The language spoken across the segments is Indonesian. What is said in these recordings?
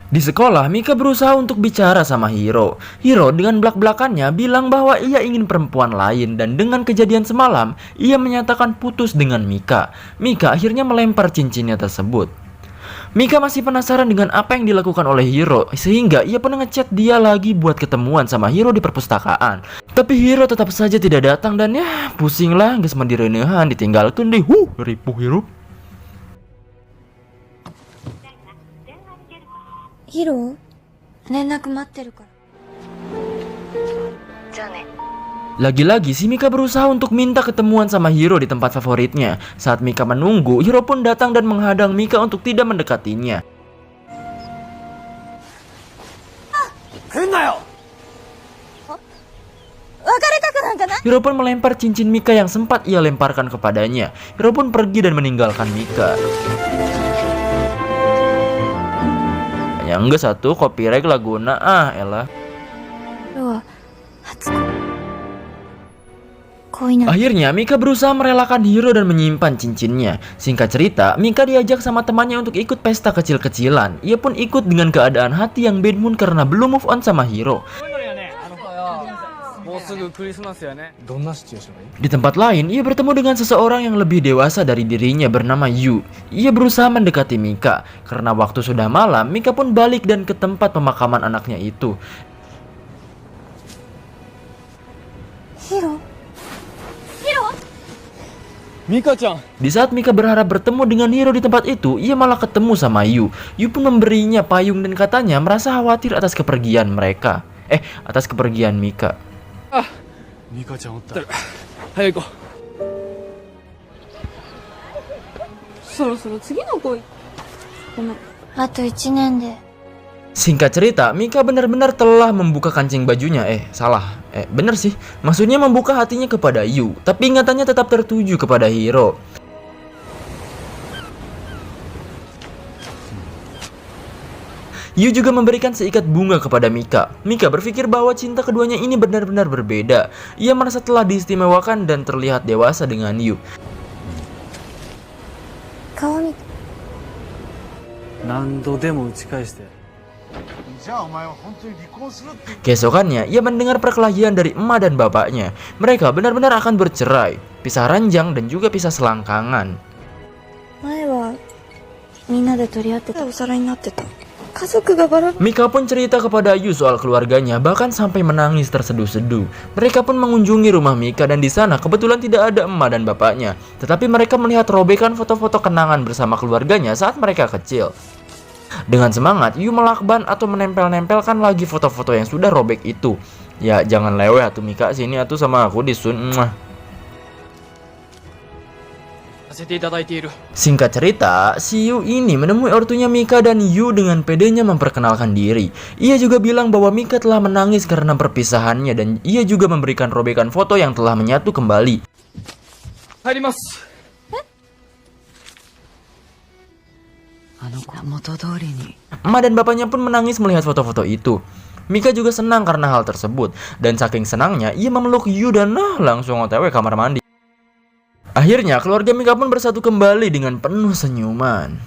Di sekolah, Mika berusaha untuk bicara sama Hiro. Hiro dengan belak-belakannya bilang bahwa ia ingin perempuan lain dan dengan kejadian semalam, ia menyatakan putus dengan Mika. Mika akhirnya melempar cincinnya tersebut. Mika masih penasaran dengan apa yang dilakukan oleh Hiro, sehingga ia pun ngechat dia lagi buat ketemuan sama Hiro di perpustakaan. Tapi Hiro tetap saja tidak datang dan ya pusing lah, geus mandireuneuhan ditinggalkeun deh. Ripuh Hiro. ヒロ連絡待ってるから。じゃあね。 Lagi-lagi si Mika berusaha untuk minta ketemuan sama Hiro di tempat favoritnya. Saat Mika menunggu, Hiro pun datang dan menghadang Mika untuk tidak mendekatinya. Hiro pun melempar cincin Mika yang sempat ia lemparkan kepadanya. Hiro pun pergi dan meninggalkan Mika. Hanya enggak satu copyright laguna elah. Akhirnya Mika berusaha merelakan Hiro dan menyimpan cincinnya. Singkat cerita, Mika diajak sama temannya untuk ikut pesta kecil-kecilan. Ia pun ikut dengan keadaan hati yang bad mood karena belum move on sama Hiro. Di tempat lain, ia bertemu dengan seseorang yang lebih dewasa dari dirinya bernama Yu. Ia berusaha mendekati Mika. Karena waktu sudah malam, Mika pun balik dan ke tempat pemakaman anaknya itu. Hiro? Mika-chan. Di saat Mika berharap bertemu dengan Hiro di tempat itu, ia malah ketemu sama Yu. Yu pun memberinya payung dan katanya merasa khawatir atas kepergian mereka. Atas kepergian Mika. Mika-chan otta. Hayo iko. そろそろ次の子。ごめん。あと1年で。 Singkat cerita, Mika benar-benar telah membuka kancing bajunya. Salah. Bener sih. Maksudnya membuka hatinya kepada Yu, tapi ingatannya tetap tertuju kepada Hiro. Yu juga memberikan seikat bunga kepada Mika. Mika berpikir bahwa cinta keduanya ini benar-benar berbeda. Ia merasa telah diistimewakan dan terlihat dewasa dengan Yu. Keesokannya, ia mendengar perkelahian dari emak dan bapaknya. Mereka benar-benar akan bercerai, pisah ranjang dan juga pisah selangkangan. Mika pun cerita kepada Yu soal keluarganya, bahkan sampai menangis terseduh-seduh. Mereka pun mengunjungi rumah Mika dan di sana kebetulan tidak ada emak dan bapaknya. Tetapi mereka melihat robekan foto-foto kenangan bersama keluarganya saat mereka kecil. Dengan semangat, Yu melakban atau menempel-nempelkan lagi foto-foto yang sudah robek itu. Ya jangan leweh atuh Mika, sini atuh sama aku disun. Singkat cerita, si Yu ini menemui ortunya Mika dan Yu dengan pedenya memperkenalkan diri. Ia juga bilang bahwa Mika telah menangis karena perpisahannya dan ia juga memberikan robekan foto yang telah menyatu kembali. Emak dan bapaknya pun menangis melihat foto-foto itu. Mika juga senang karena hal tersebut. Dan saking senangnya, ia memeluk Yu dan langsung OTW kamar mandi. Akhirnya, keluarga Mika pun bersatu kembali dengan penuh senyuman.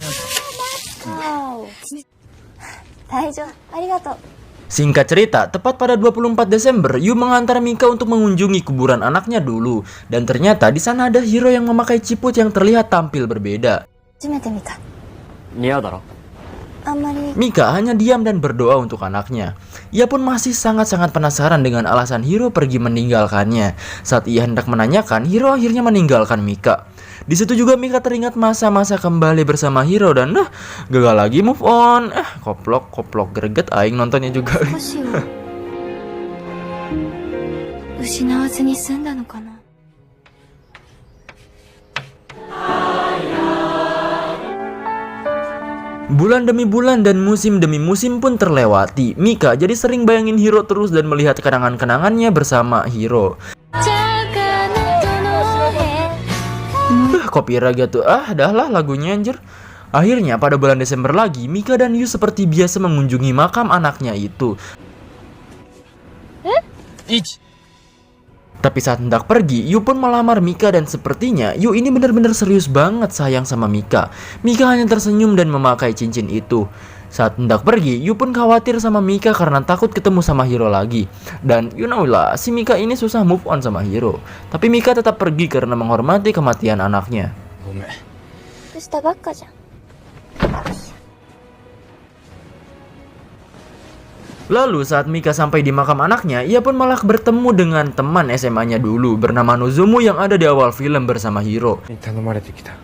Singkat cerita, tepat pada 24 Desember, Yu mengantar Mika untuk mengunjungi kuburan anaknya dulu. Dan ternyata di sana ada Hiro yang memakai ciput yang terlihat tampil berbeda. Mika hanya diam dan berdoa untuk anaknya. Ia pun masih sangat-sangat penasaran dengan alasan Hiro pergi meninggalkannya. Saat ia hendak menanyakan, Hiro akhirnya meninggalkan Mika. Di situ juga Mika teringat masa-masa kembali bersama Hiro dan gagal lagi move on. Koplok greget aing nontonnya juga. Bulan demi bulan dan musim demi musim pun terlewati. Mika jadi sering bayangin Hiro terus dan melihat kenangan-kenangannya bersama Hiro. Kopi raga tuh, dah lah lagunya anjir. Akhirnya pada bulan Desember lagi, Mika dan Yu seperti biasa mengunjungi makam anaknya itu. Tapi saat hendak pergi, Yu pun melamar Mika dan sepertinya Yu ini benar-benar serius banget sayang sama Mika. Mika hanya tersenyum dan memakai cincin itu. Saat hendak pergi, Yu pun khawatir sama Mika karena takut ketemu sama Hiro lagi. Dan you know lah, si Mika ini susah move on sama Hiro. Tapi Mika tetap pergi karena menghormati kematian anaknya. ごめん。したばっかじゃん。 Lalu saat Mika sampai di makam anaknya, ia pun malah bertemu dengan teman SMA-nya dulu bernama Nozomu yang ada di awal film bersama Hiro. 頼まれてきた。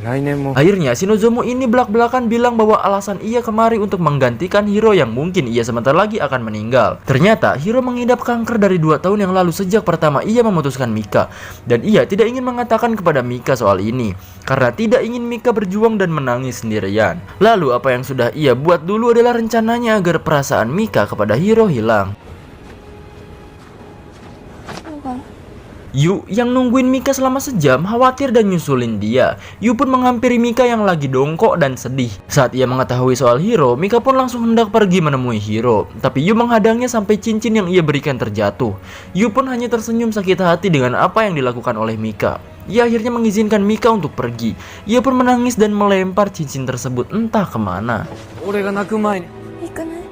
来年も。 Akhirnya si Nozomu ini belak-belakan bilang bahwa alasan ia kemari untuk menggantikan Hiro yang mungkin ia sebentar lagi akan meninggal. Ternyata Hiro mengidap kanker dari 2 tahun yang lalu sejak pertama ia memutuskan Mika. Dan ia tidak ingin mengatakan kepada Mika soal ini karena tidak ingin Mika berjuang dan menangis sendirian. Lalu apa yang sudah ia buat dulu adalah rencananya agar perasaan Mika kepada Hiro hilang. Yu yang nungguin Mika selama sejam khawatir dan nyusulin dia. Yu pun menghampiri Mika yang lagi dongkok dan sedih. Saat ia mengetahui soal Hiro, Mika pun langsung hendak pergi menemui Hiro. Tapi Yu menghadangnya sampai cincin yang ia berikan terjatuh. Yu pun hanya tersenyum sakit hati dengan apa yang dilakukan oleh Mika. Ia akhirnya mengizinkan Mika untuk pergi. Ia pun menangis dan melempar cincin tersebut entah kemana. 俺が泣く前に。行かない。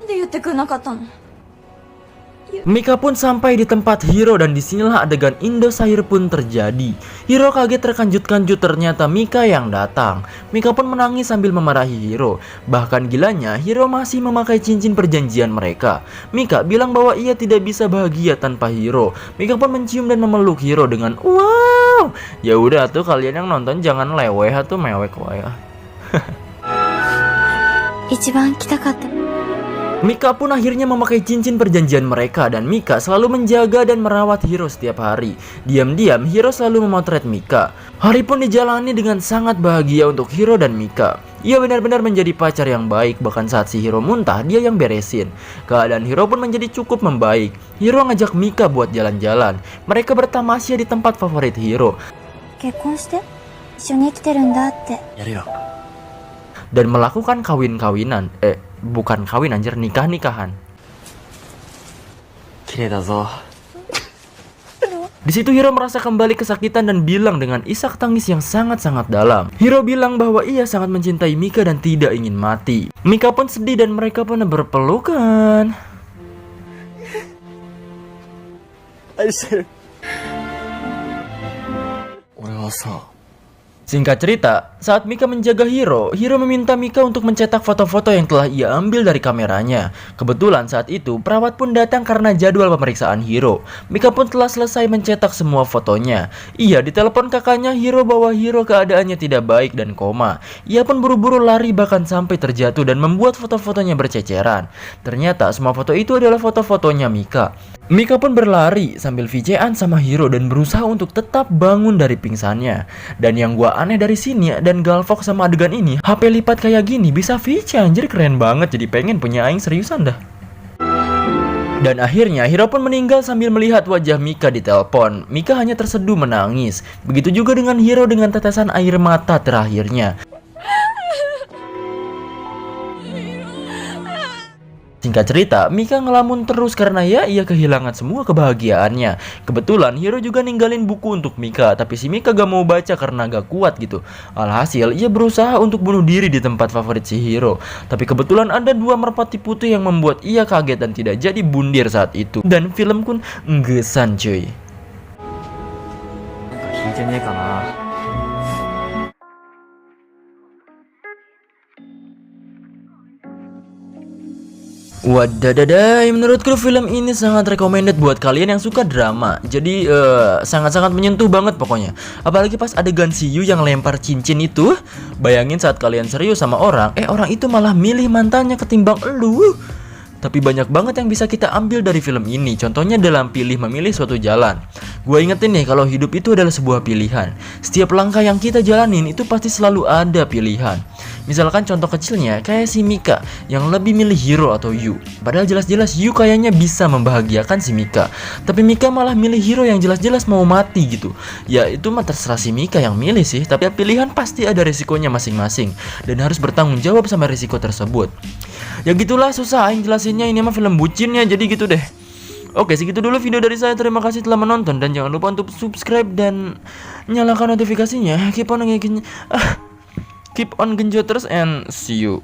なんで言ってくれなかったの？ Mika pun sampai di tempat Hiro dan disinilah adegan Indosahir pun terjadi. Hiro kaget terkanjut-kanjut ternyata Mika yang datang. Mika pun menangis sambil memarahi Hiro. Bahkan gilanya Hiro masih memakai cincin perjanjian mereka. Mika bilang bahwa ia tidak bisa bahagia tanpa Hiro. Mika pun mencium dan memeluk Hiro dengan wow. Ya udah tuh kalian yang nonton jangan leweh atau mewek wae. 一番来たかった。 Mika pun akhirnya memakai cincin perjanjian mereka dan Mika selalu menjaga dan merawat Hiro setiap hari. Diam-diam Hiro selalu memotret Mika. Hari pun dijalani dengan sangat bahagia untuk Hiro dan Mika. Ia benar-benar menjadi pacar yang baik, bahkan saat si Hiro muntah dia yang beresin. Keadaan Hiro pun menjadi cukup membaik. Hiro ngajak Mika buat jalan-jalan. Mereka bertamasya di tempat favorit Hiro. 結婚して一緒に生きてるんだって。 やるよ。 Dan melakukan kawin-kawinan. Bukan kawin anjir, nikah-nikahan. 綺麗だぞ。 Di situ Hiro merasa kembali kesakitan dan bilang dengan isak tangis yang sangat-sangat dalam. Hiro bilang bahwa ia sangat mencintai Mika dan tidak ingin mati. Mika pun sedih dan mereka pun berpelukan. 愛してる。俺はさ。 Singkat cerita, saat Mika menjaga Hiro, Hiro meminta Mika untuk mencetak foto-foto yang telah ia ambil dari kameranya. Kebetulan saat itu, perawat pun datang karena jadwal pemeriksaan Hiro. Mika pun telah selesai mencetak semua fotonya. Ia ditelepon kakaknya Hiro bahwa Hiro keadaannya tidak baik dan koma. Ia pun buru-buru lari bahkan sampai terjatuh dan membuat foto-fotonya berceceran. Ternyata semua foto itu adalah foto-fotonya Mika. Mika pun berlari sambil VC-an sama Hiro dan berusaha untuk tetap bangun dari pingsannya. Dan yang gua aneh dari sini dan galvok sama adegan ini, HP lipat kayak gini bisa VC anjir, keren banget, jadi pengen punya aing seriusan dah. Dan akhirnya Hiro pun meninggal sambil melihat wajah Mika di telepon. Mika hanya terseduh menangis. Begitu juga dengan Hiro dengan tetesan air mata terakhirnya. Singkat cerita, Mika ngelamun terus karena ya ia kehilangan semua kebahagiaannya. Kebetulan Hiro juga ninggalin buku untuk Mika, tapi si Mika gak mau baca karena gak kuat gitu. Alhasil ia berusaha untuk bunuh diri di tempat favorit si Hiro. Tapi kebetulan ada 2 merpati putih yang membuat ia kaget dan tidak jadi bundir saat itu. Dan film pun nggesan cuy. 聞いてねえかな。 Wadadadai, menurutku film ini sangat recommended buat kalian yang suka drama. Jadi sangat-sangat menyentuh banget pokoknya. Apalagi pas adegan si Yu yang lempar cincin itu. Bayangin saat kalian serius sama orang, orang itu malah milih mantannya ketimbang elu. Tapi banyak banget yang bisa kita ambil dari film ini. Contohnya dalam memilih suatu jalan. Gue ingetin nih kalau hidup itu adalah sebuah pilihan. Setiap langkah yang kita jalanin itu pasti selalu ada pilihan. Misalkan contoh kecilnya kayak si Mika yang lebih milih Hiro atau Yu. Padahal jelas-jelas Yu kayaknya bisa membahagiakan si Mika. Tapi Mika malah milih Hiro yang jelas-jelas mau mati gitu. Ya itu mah terserah si Mika yang milih sih. Tapi pilihan pasti ada resikonya masing-masing. Dan harus bertanggung jawab sama resiko tersebut. Ya gitulah, susah aing jelasinnya, ini mah film bucin ya, jadi gitu deh. Oke, segitu dulu video dari saya. Terima kasih telah menonton dan jangan lupa untuk subscribe dan nyalakan notifikasinya. Keep on genjot terus and see you.